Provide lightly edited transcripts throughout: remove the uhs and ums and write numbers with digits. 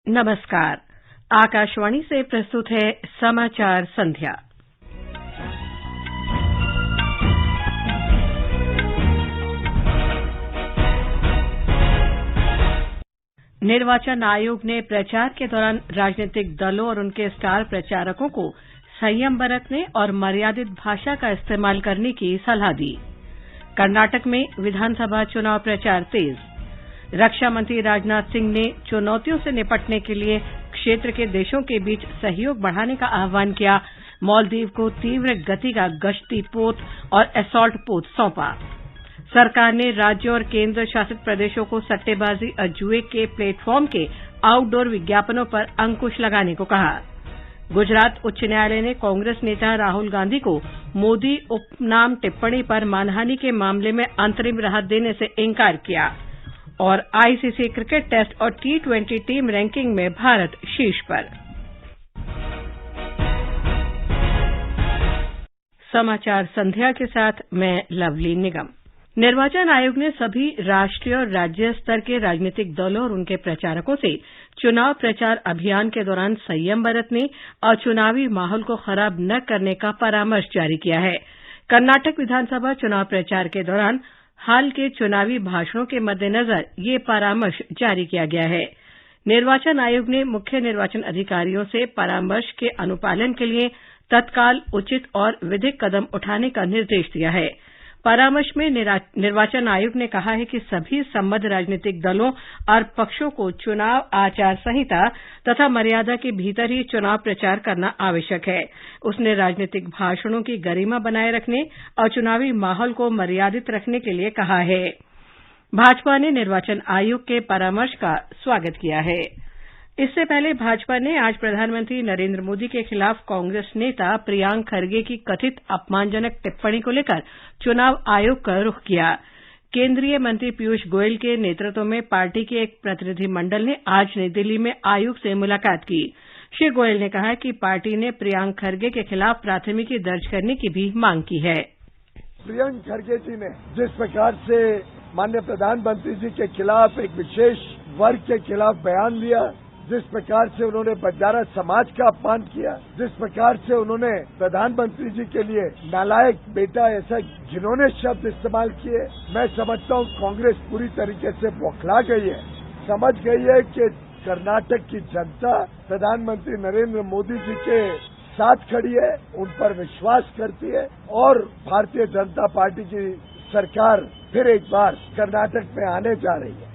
नमस्कार। आकाशवाणी से प्रस्तुत है समाचार संध्या। निर्वाचन आयोग ने प्रचार के दौरान राजनीतिक दलों और उनके स्टार प्रचारकों को संयम बरतने और मर्यादित भाषा का इस्तेमाल करने की सलाह दी। कर्नाटक में विधानसभा चुनाव प्रचार तेज। रक्षा मंत्री राजनाथ सिंह ने चुनौतियों से निपटने के लिए क्षेत्र के देशों के बीच सहयोग बढ़ाने का आह्वान किया। मालदीव को तीव्र गति का गश्ती पोत और असॉल्ट पोत सौंपा। सरकार ने राज्यों और केंद्र शासित प्रदेशों को सट्टेबाजी और जुए के प्लेटफॉर्म के आउटडोर विज्ञापनों पर अंकुश लगाने को कहा। गुजरात उच्च न्यायालय ने कांग्रेस नेता राहुल गांधी को मोदी उपनाम टिप्पणी पर मानहानि के मामले में अंतरिम राहत देने से इंकार किया। और आईसीसी क्रिकेट टेस्ट और T20 टीम रैंकिंग में भारत शीर्ष पर। समाचार संध्या के साथ मैं लवली निगम। निर्वाचन आयोग ने सभी राष्ट्रीय और राज्य स्तर के राजनीतिक दलों और उनके प्रचारकों से चुनाव प्रचार अभियान के दौरान संयम बरतने और चुनावी माहौल को खराब न करने का परामर्श जारी किया है। कर्नाटक विधानसभा चुनाव प्रचार के दौरान हाल के चुनावी भाषणों के मद्देनजर ये परामर्श जारी किया गया है। निर्वाचन आयोग ने मुख्य निर्वाचन अधिकारियों से परामर्श के अनुपालन के लिए तत्काल उचित और विधिक कदम उठाने का निर्देश दिया है। परामर्श में निर्वाचन आयोग ने कहा है कि सभी संबद्ध राजनीतिक दलों और पक्षों को चुनाव आचार संहिता तथा मर्यादा के भीतर ही चुनाव प्रचार करना आवश्यक है। उसने राजनीतिक भाषणों की गरिमा बनाए रखने और चुनावी माहौल को मर्यादित रखने के लिए कहा है। भाजपा ने निर्वाचन आयोग के परामर्श का स्वागत किया है। इससे पहले भाजपा ने आज प्रधानमंत्री नरेंद्र मोदी के खिलाफ कांग्रेस नेता प्रियांक खरगे की कथित अपमानजनक टिप्पणी को लेकर चुनाव आयोग का रुख किया। केंद्रीय मंत्री पीयूष गोयल के नेतृत्व में पार्टी के एक प्रतिनिधिमंडल ने आज नई दिल्ली में आयोग से मुलाकात की। श्री गोयल ने कहा कि पार्टी ने प्रियांक खरगे के खिलाफ प्राथमिकी दर्ज करने की भी मांग की है। प्रियांक खरगे जी ने जिस प्रकार से माननीय प्रधानमंत्री जी के खिलाफ एक विशेष वर्ग के खिलाफ बयान दिया, जिस प्रकार से उन्होंने बंजारा समाज का अपमान किया, जिस प्रकार से उन्होंने प्रधानमंत्री जी के लिए नालायक बेटा ऐसा जिन्होंने शब्द इस्तेमाल किए, मैं समझता हूं कांग्रेस पूरी तरीके से बौखला गई है, समझ गई है कि कर्नाटक की जनता प्रधानमंत्री नरेंद्र मोदी जी के साथ खड़ी है, उन पर विश्वास करती है और भारतीय जनता पार्टी की सरकार फिर एक बार कर्नाटक में आने जा रही है।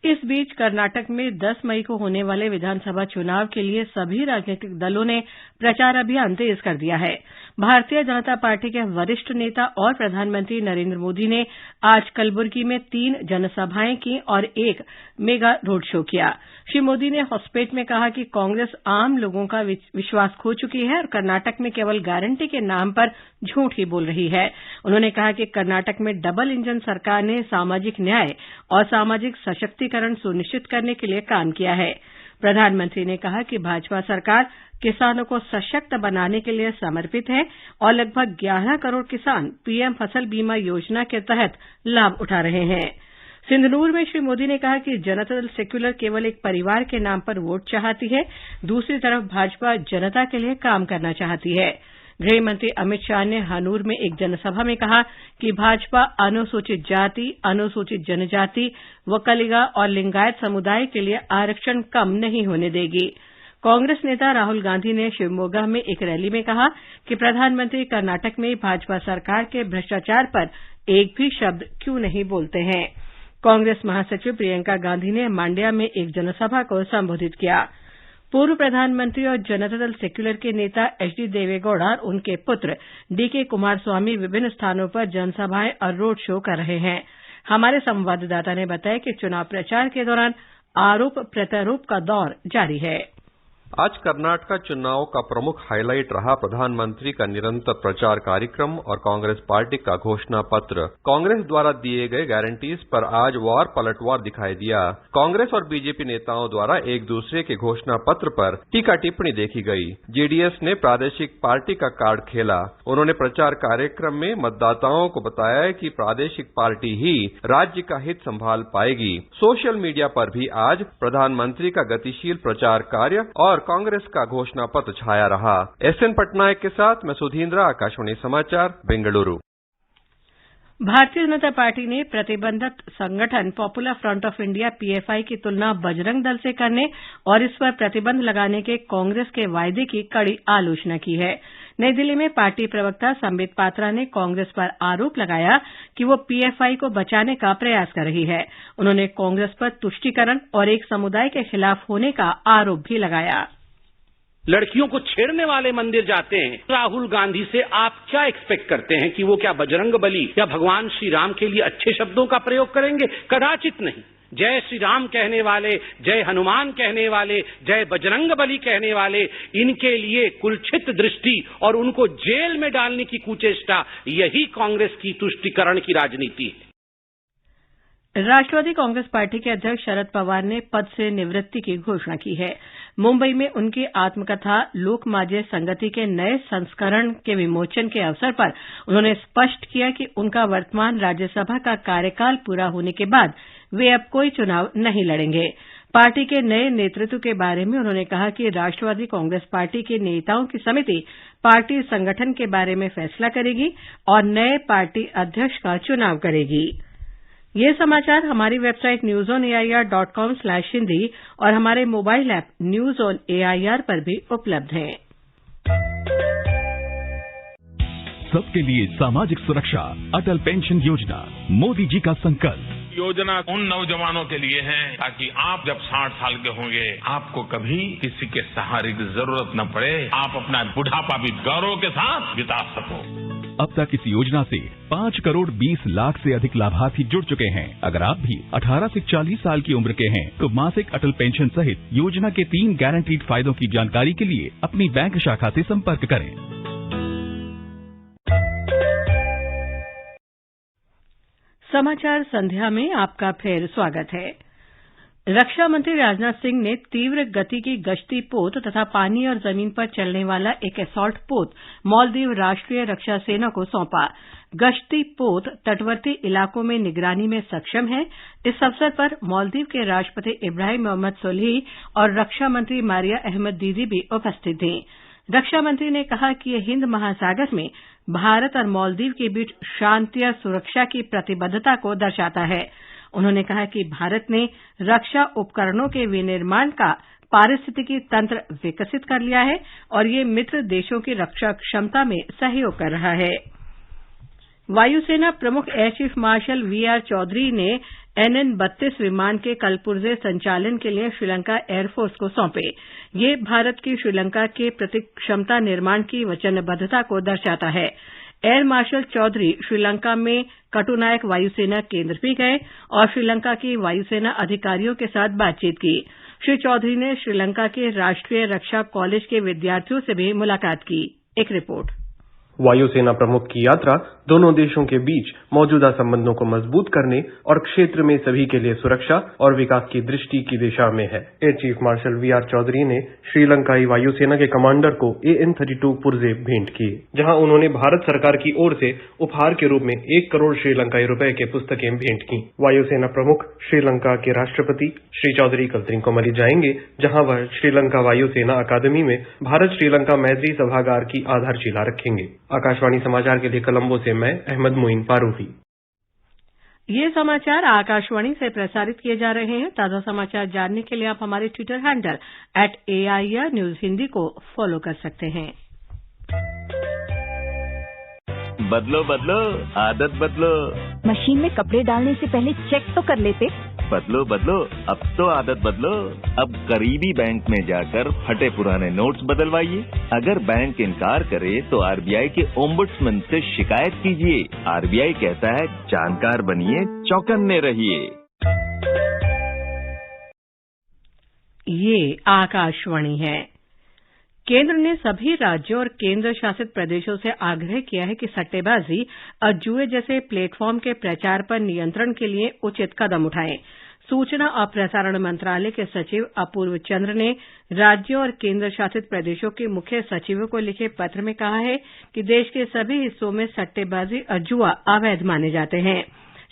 इस बीच कर्नाटक में 10 मई को होने वाले विधानसभा चुनाव के लिए सभी राजनीतिक दलों ने प्रचार अभियान तेज कर दिया है। भारतीय जनता पार्टी के वरिष्ठ नेता और प्रधानमंत्री नरेंद्र मोदी ने आज कलबुर्गी में 3 जनसभाएं की और एक मेगा रोड शो किया। श्री मोदी ने होस्पेट में कहा कि कांग्रेस आम लोगों का विश्वास खो चुकी है और कर्नाटक में केवल गारंटी के नाम पर झूठ ही बोल रही है। उन्होंने कहा कि कर्नाटक में डबल इंजन सरकार ने सामाजिक न्याय और सामाजिक सशक्तिकरण सुनिश्चित करने के लिए काम किया है। प्रधानमंत्री ने कहा कि भाजपा सरकार किसानों को सशक्त बनाने के लिए समर्पित है और लगभग 11 करोड़ किसान पीएम फसल बीमा योजना के तहत लाभ उठा रहे हैं। सिंधनूर में श्री मोदी ने कहा कि जनता दल सेक्युलर केवल एक परिवार के नाम पर वोट चाहती है, दूसरी तरफ भाजपा जनता के लिए काम करना चाहती है। गृह मंत्री अमित शाह ने हनूर में एक जनसभा में कहा कि भाजपा अनुसूचित जाति, अनुसूचित जनजाति, वकलिगा और लिंगायत समुदाय के लिए आरक्षण कम नहीं होने देगी। कांग्रेस नेता राहुल गांधी ने शिवमोगा में एक रैली में कहा कि प्रधानमंत्री कर्नाटक में भाजपा सरकार के भ्रष्टाचार पर एक भी शब्द क्यों नहीं बोलते हैं। कांग्रेस महासचिव प्रियंका गांधी ने मांड्या में एक जनसभा को संबोधित किया। पूर्व प्रधानमंत्री और जनता दल सेक्युलर के नेता एचडी देवेगौड़ा और उनके पुत्र डीके कुमारस्वामी विभिन्न स्थानों पर जनसभाएं और रोड शो कर रहे हैं। हमारे संवाददाता ने बताया कि चुनाव प्रचार के दौरान आरोप प्रत्यारोप का दौर जारी है। आज कर्नाटक चुनाव का प्रमुख हाईलाइट रहा प्रधानमंत्री का निरंतर प्रचार कार्यक्रम और कांग्रेस पार्टी का घोषणा पत्र। कांग्रेस द्वारा दिए गए गारंटीज पर आज वार पलटवार दिखाई दिया। कांग्रेस और बीजेपी नेताओं द्वारा एक दूसरे के घोषणा पत्र पर टीका टिप्पणी देखी गई। जेडीएस ने प्रादेशिक पार्टी का कार्ड खेला। उन्होंने प्रचार कार्यक्रम में मतदाताओं को बताया कि प्रादेशिक पार्टी ही राज्य का हित संभाल पाएगी। सोशल मीडिया पर भी आज प्रधानमंत्री का गतिशील प्रचार कार्य और कांग्रेस का घोषणा पत्र छाया रहा। एसएन पटनायक के साथ मैं सुधींद्रा, आकाशवाणी समाचार, बेंगलुरु। भारतीय जनता पार्टी ने प्रतिबंधित संगठन popular front of India PFI की तुलना बजरंग दल से करने और इस पर प्रतिबंध लगाने के कांग्रेस के वायदे की कड़ी आलोचना की है। नई दिल्ली में पार्टी प्रवक्ता संबित पात्रा ने कांग्रेस पर आरोप लगाया कि वो पीएफआई को बचाने का प्रयास कर रही है। उन्होंने कांग्रेस पर तुष्टीकरण और एक समुदाय के खिलाफ होने का आरोप भी लगाया। लड़कियों को छेड़ने वाले मंदिर जाते हैं। राहुल गांधी से आप क्या एक्सपेक्ट करते हैं कि वो क्या बजरंग बली या भगवान श्री राम के लिए अच्छे शब्दों का प्रयोग करेंगे? कदाचित नहीं। जय श्री राम कहने वाले, जय हनुमान कहने वाले, जय बजरंग बली कहने वाले, इनके लिए कुलछित दृष्टि और उनको जेल में डालने की कुचेष्टा, यही कांग्रेस की तुष्टीकरण की राजनीति है। राष्ट्रवादी कांग्रेस पार्टी के अध्यक्ष शरद पवार ने पद से निवृत्ति की घोषणा की है। मुंबई में उनकी आत्मकथा लोकमान्य संगति के नए संस्करण के विमोचन के अवसर पर उन्होंने स्पष्ट किया कि उनका वर्तमान राज्यसभा का कार्यकाल पूरा होने के बाद वे अब कोई चुनाव नहीं लड़ेंगे। पार्टी के नए नेतृत्व के बारे में उन्होंने कहा कि राष्ट्रवादी कांग्रेस पार्टी के नेताओं की समिति पार्टी संगठन के बारे में फैसला करेगी और नए पार्टी अध्यक्ष का चुनाव करेगी। ये समाचार हमारी वेबसाइट newsonair.com/hindi और हमारे mobile app news on AIR पर भी उपलब्ध हैं। सबके लिए सामाजिक सुरक्षा, अटल पेंशन योजना, मोदी जी का संकल्प। योजना उन नौजवानों के लिए है ताकि आप जब 60 साल के होंगे आपको कभी किसी के सहारे की जरूरत न पड़े, आप अपना बुढ़ापा भी गौरव के साथ बिता सको। अब तक इस योजना से 5 करोड़ 20 लाख से अधिक लाभार्थी जुड़ चुके हैं। अगर आप भी 18 से 40 साल की उम्र के हैं तो मासिक अटल पेंशन सहित योजना के 3 गारंटीड फायदों की जानकारी के लिए अपनी बैंक शाखा से संपर्क करें। समाचार संध्या में आपका फिर स्वागत है। रक्षा मंत्री राजनाथ सिंह ने तीव्र गति की गश्ती पोत तथा पानी और जमीन पर चलने वाला एक असॉल्ट पोत मालदीव राष्ट्रीय रक्षा सेना को सौंपा। गश्ती पोत तटवर्ती इलाकों में निगरानी में सक्षम है। इस अवसर पर मालदीव के राष्ट्रपति इब्राहिम मोहम्मद सोलिह और रक्षा मंत्री मारिया अहमद दीदी भी उपस्थित थीं। रक्षा मंत्री ने कहा कि यह हिंद महासागर में भारत और मालदीव के बीच शांति और सुरक्षा की प्रतिबद्धता को दर्शाता है। उन्होंने कहा कि भारत ने रक्षा उपकरणों के विनिर्माण का पारिस्थितिकी तंत्र विकसित कर लिया है और ये मित्र देशों की रक्षा क्षमता में सहयोग कर रहा है। वायुसेना प्रमुख air chief marshal VR Chaudhary ने NN-32 विमान के कलपुर्जे संचालन के लिए श्रीलंका एयरफोर्स को सौंपे। ये भारत की श्रीलंका के प्रति क्षमता निर्माण की वचनबद्धता को दर्शाता है। एयर मार्शल चौधरी श्रीलंका में कटुनायक वायुसेना केंद्र भी गए और श्रीलंका की वायुसेना अधिकारियों के साथ बातचीत की। श्री चौधरी ने श्रीलंका के राष्ट्रीय रक्षा कॉलेज के विद्यार्थियों से भी मुलाकात की। एक रिपोर्ट। वायुसेना प्रमुख की यात्रा दोनों देशों के बीच मौजूदा संबंधों को मजबूत करने और क्षेत्र में सभी के लिए सुरक्षा और विकास की दृष्टि की दिशा में है। Air chief marshal VR Chaudhary ने श्रीलंकाई वायुसेना के कमांडर को AN-32 पुर्जे भेंट किए, जहां उन्होंने भारत सरकार की ओर से उपहार के रूप में 1 करोड़ श्रीलंकाई रुपए के पुस्तकें भेंट की। वायुसेना प्रमुख श्रीलंका के राष्ट्रपति श्री चौधरी कल त्रिकोमाली जाएंगे, जहां वह श्रीलंका वायुसेना अकादमी में भारत श्रीलंका मैत्री सभागार की आधारशिला रखेंगे। आकाशवाणी समाचार के लिए कोलंबो से मैं अहमद मोइन फारूकी। ये समाचार आकाशवाणी से प्रसारित किए जा रहे हैं। ताजा समाचार जानने के लिए आप हमारे Twitter handle @AIR News Hindi को फॉलो कर सकते हैं। बदलो बदलो आदत बदलो। मशीन में कपड़े डालने से पहले चेक तो कर लेते। बदलो बदलो अब तो आदत बदलो। अब करीबी बैंक में जाकर फटे पुराने नोट्स बदलवाइए। अगर बैंक इनकार करे तो आरबीआई के ओम्बुड्समैन से शिकायत कीजिए। आरबीआई कहता है जानकार बनिए, चौकन्ने रहिए। ये आकाशवाणी है। केंद्र ने सभी राज्यों और केंद्र शासित प्रदेशों से आग्रह किया है कि सट्टेबाजी और जुए जैसे प्लेटफॉर्म के प्रचार पर नियंत्रण के लिए उचित कदम उठाएं। सूचना और प्रसारण मंत्रालय के सचिव अपूर्व चंद्र ने राज्यों और केंद्र शासित प्रदेशों के मुख्य सचिवों को लिखे पत्र में कहा है कि देश के सभी हिस्सों में सट्टेबाजी और जुआ अवैध माने जाते हैं।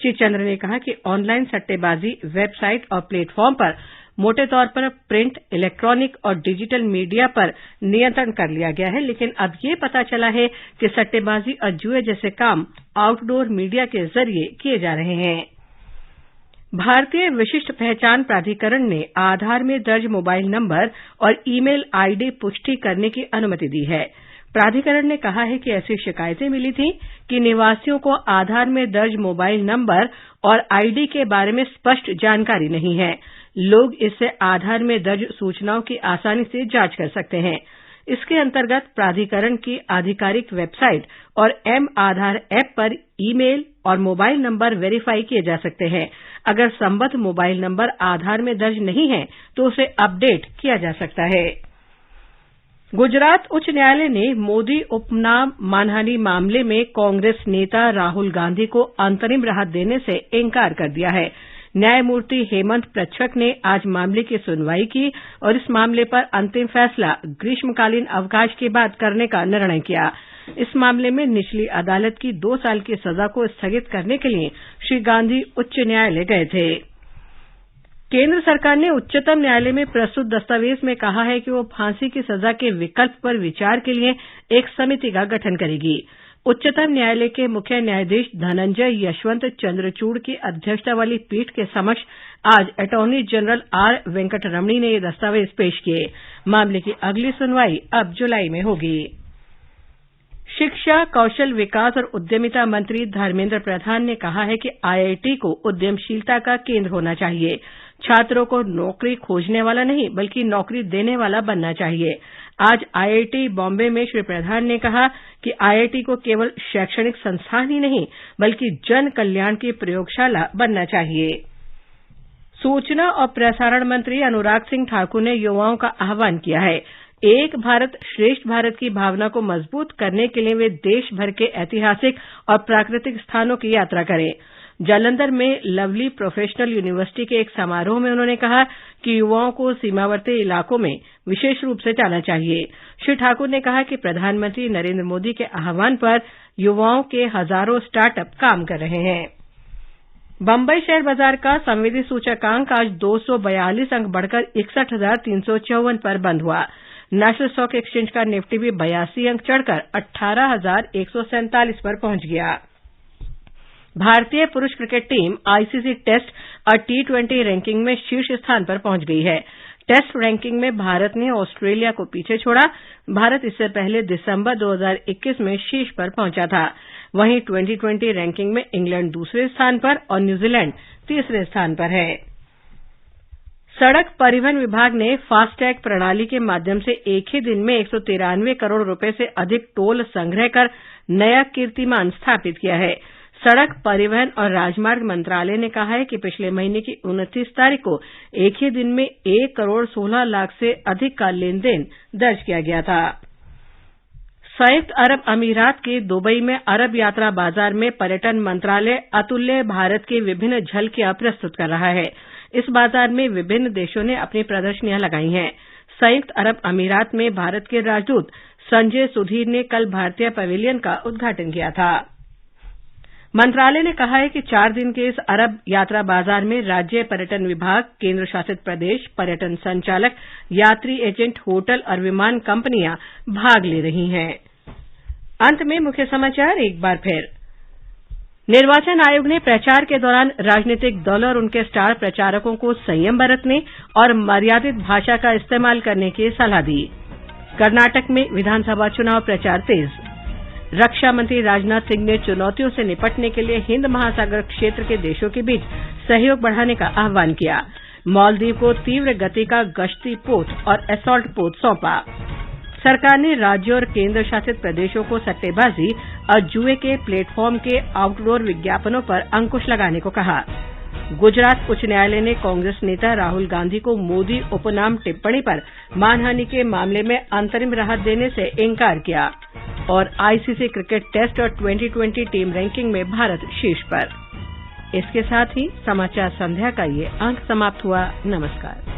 श्री चंद्र ने कहा कि ऑनलाइन सट्टेबाजी वेबसाइट और प्लेटफॉर्म पर मोटे तौर पर प्रिंट, इलेक्ट्रॉनिक और डिजिटल मीडिया पर नियंत्रण कर लिया गया है, लेकिन अब ये पता चला है कि सट्टेबाजी और जुए जैसे काम आउटडोर मीडिया के जरिए किए जा रहे हैं। भारतीय विशिष्ट पहचान प्राधिकरण ने आधार में दर्ज मोबाइल नंबर और ईमेल आईडी पुष्टि करने की अनुमति दी है। प्राधिकरण ने कहा है कि ऐसी शिकायतें मिली थीं कि निवासियों को आधार में दर्ज मोबाइल नंबर और आईडी के बारे में स्पष्ट जानकारी नहीं है। लोग इससे आधार में दर्ज सूचनाओं की आसानी से जांच कर सकते हैं। इसके अंतर्गत प्राधिकरण की आधिकारिक वेबसाइट और एम आधार ऐप पर ईमेल और मोबाइल नंबर वेरीफाई किए जा सकते हैं। अगर संबद्ध मोबाइल नंबर आधार में दर्ज नहीं है तो उसे अपडेट किया जा सकता है। गुजरात उच्च न्यायालय ने मोदी उपनाम मानहानि मामले में कांग्रेस नेता राहुल गांधी को अंतरिम राहत देने से इंकार कर दिया है। न्यायमूर्ति हेमंत प्रच्छक ने आज मामले की सुनवाई की और इस मामले पर अंतिम फैसला ग्रीष्मकालीन अवकाश के बाद करने का निर्णय किया। इस मामले में निचली अदालत की 2 साल की सजा को स्थगित करने के लिए श्री गांधी उच्च न्यायालय गए थे। केंद्र सरकार ने उच्चतम न्यायालय में प्रस्तुत दस्तावेज में कहा है कि वो फांसी की सजा के विकल्प पर विचार के लिए एक समिति का गठन करेगी। उच्चतम न्यायालय के मुख्य न्यायाधीश धनंजय यशवंत चंद्रचूड़ की अध्यक्षता वाली पीठ के समक्ष आज अटॉर्नी जनरल आर वेंकटरमणी ने ये दस्तावेज पेश किए। मामले की अगली सुनवाई अब जुलाई में होगी। शिक्षा, कौशल विकास और उद्यमिता मंत्री धर्मेंद्र प्रधान ने कहा है कि आईआईटी को उद्यमशीलता का केंद्र होना चाहिए। छात्रों को नौकरी खोजने वाला नहीं बल्कि नौकरी देने वाला बनना चाहिए। आज आईआईटी बॉम्बे में श्री प्रधान ने कहा कि आईआईटी को केवल शैक्षणिक संस्थान ही नहीं बल्कि जन कल्याण की प्रयोगशाला बनना चाहिए। सूचना और प्रसारण मंत्री अनुराग सिंह ठाकुर ने युवाओं का आह्वान किया है। एक भारत श्रेष्ठ भारत की भावना को मजबूत करने के लिए वे देश भर के ऐतिहासिक और प्राकृतिक स्थानों की यात्रा करें। जालंधर में लवली प्रोफेशनल यूनिवर्सिटी के एक समारोह में उन्होंने कहा कि युवाओं को सीमावर्ती इलाकों में विशेष रूप से जाना चाहिए। श्री ठाकुर ने कहा कि प्रधानमंत्री नरेंद्र मोदी के आह्वान पर युवाओं के हजारों स्टार्टअप काम कर रहे हैं। बंबई शेयर बाजार का संवेदी सूचकांक आज 242 अंक बढ़कर 61,354 पर बंद हुआ। नेशनल स्टॉक एक्सचेंज का निफ्टी भी 82 अंक चढ़कर 18,147 पर पहुंच गया। भारतीय पुरुष क्रिकेट टीम आईसीसी टेस्ट और टी20 रैंकिंग में शीर्ष स्थान पर पहुंच गई है। टेस्ट रैंकिंग में भारत ने ऑस्ट्रेलिया को पीछे छोड़ा। भारत इससे पहले दिसंबर 2021 में शीर्ष पर पहुंचा था। वहीं टी20 रैंकिंग में इंग्लैंड दूसरे स्थान पर और न्यूजीलैंड तीसरे स्थान पर है। सड़क परिवहन विभाग ने फास्टैग प्रणाली के माध्यम से एक ही दिन में 193 करोड़ रुपए से अधिक टोल संग्रह कर नया कीर्तिमान स्थापित किया है। सड़क परिवहन और राजमार्ग मंत्रालय ने कहा है कि पिछले महीने की 29 तारीख को एक ही दिन में 1 करोड़ 16 लाख से अधिक का लेनदेन दर्ज किया गया था। संयुक्त अरब अमीरात के दुबई में अरब यात्रा बाजार में पर्यटन मंत्रालय अतुल्य भारत की विभिन्न झलकियां प्रस्तुत कर रहा है। इस बाजार में विभिन्न देशों ने अपनी प्रदर्शनियां लगाई हैं। संयुक्त अरब अमीरात में भारत के राजदूत संजय सुधीर ने कल भारतीय पवेलियन का उद्घाटन किया था। मंत्रालय ने कहा है कि 4 दिन के इस अरब यात्रा बाजार में राज्य पर्यटन विभाग, केंद्र शासित प्रदेश, पर्यटन संचालक, यात्री एजेंट, होटल और विमान कंपनियां भाग ले रही हैं। अंत में मुख्य समाचार एक बार फिर। निर्वाचन आयोग ने प्रचार के दौरान राजनीतिक दल और उनके स्टार प्रचारकों को संयम बरतने और मर्यादित भाषा का इस्तेमाल करने की सलाह दी। कर्नाटक में विधानसभा चुनाव प्रचार तेज। रक्षा मंत्री राजनाथ सिंह ने चुनौतियों से निपटने के लिए हिंद महासागर क्षेत्र के देशों के बीच सहयोग बढ़ाने का आह्वान किया। मालदीव को तीव्र गति का गश्ती पोत और असॉल्ट पोत सौंपा। सरकार ने राज्यों और केंद्र शासित प्रदेशों को सट्टेबाजी और जुए के प्लेटफॉर्म के आउटडोर विज्ञापनों पर अंकुश लगाने को कहा। गुजरात उच्च न्यायालय ने कांग्रेस नेता राहुल गांधी को मोदी उपनाम टिप्पणी पर मानहानि के मामले में अंतरिम राहत देने से इंकार किया। और आईसीसी क्रिकेट टेस्ट और 2020 टीम रैंकिंग में भारत शीर्ष पर। इसके साथ ही समाचार संध्या का ये अंक समाप्त हुआ। नमस्कार।